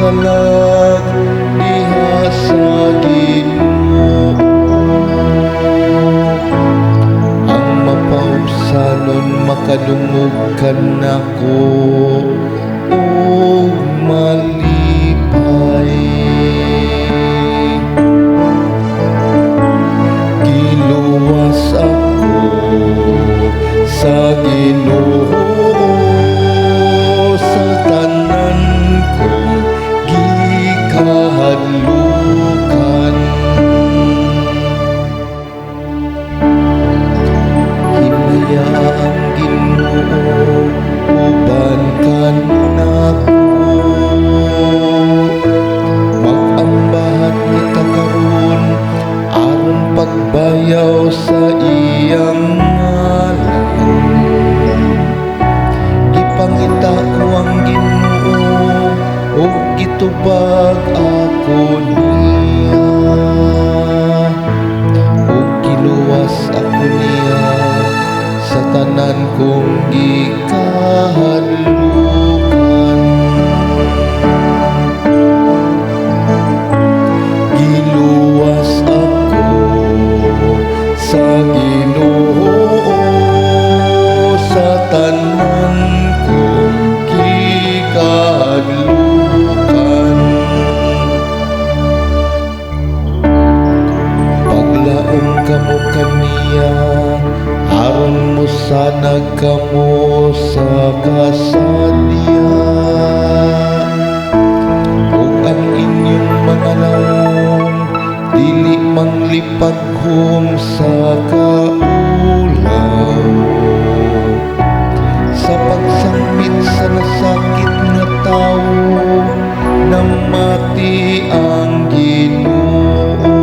kalag diha sa Ginoo. Ang mapausanon makadungog kanako o malipay. Giluwas ako sa Ginoo sa tanan kong gikahadlukan. Himaya ang Ginoo uban kanako, mag-ambahan kita karon aron pagbayaw sa iyang ngalan. Gipangita ko ang Ginoo ug gitubag ako niya, ug giluwas ako niya sa tanan kong gikahadlukan. Giluwas ako sa Ginoo sa tanan kong gikahadlukan. Paglaom kamo kaniya aron mosanag kamo sa kasadya, ug ang inyong mga laom dili manglipaghom sa kaulaw. Sa pagsambit sa nasakit nga tawo namati ang Ginoo,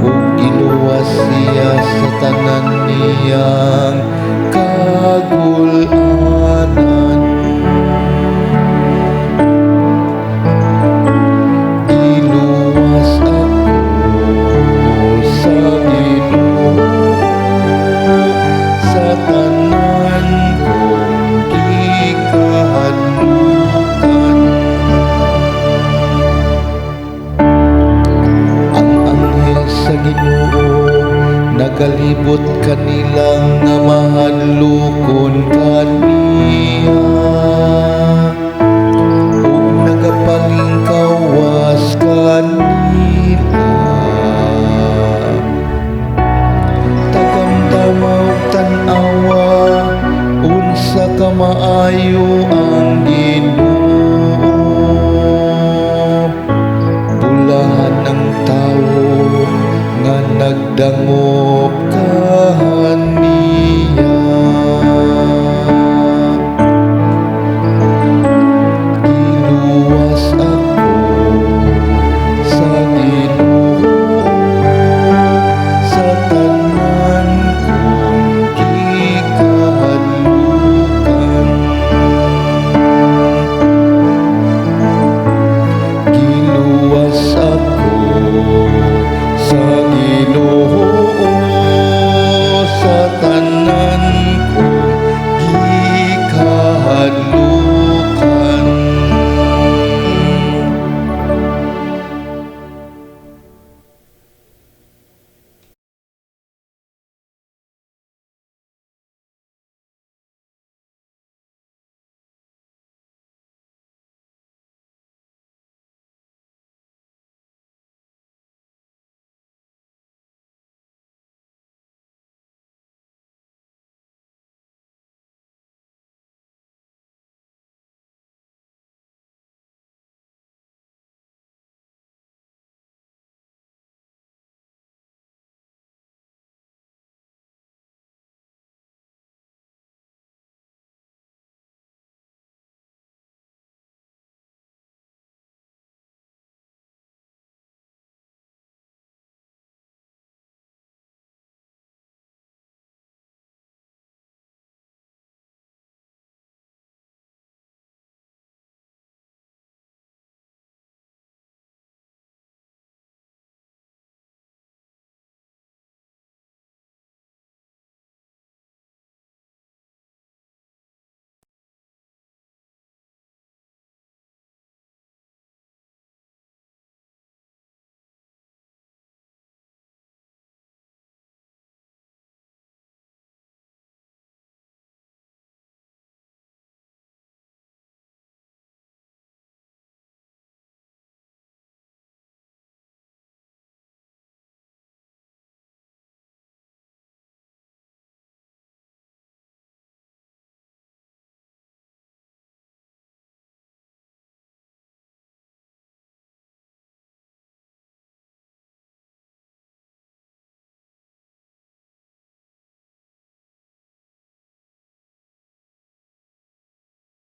ug giluwas siya sa tanan niyang kagul-anan. Giluwas ako sa Ginoo sa tanan kong gikahadlukan. Ang anghel sa Ginoo nagalibot kanilang nga mahadlokon kaniya.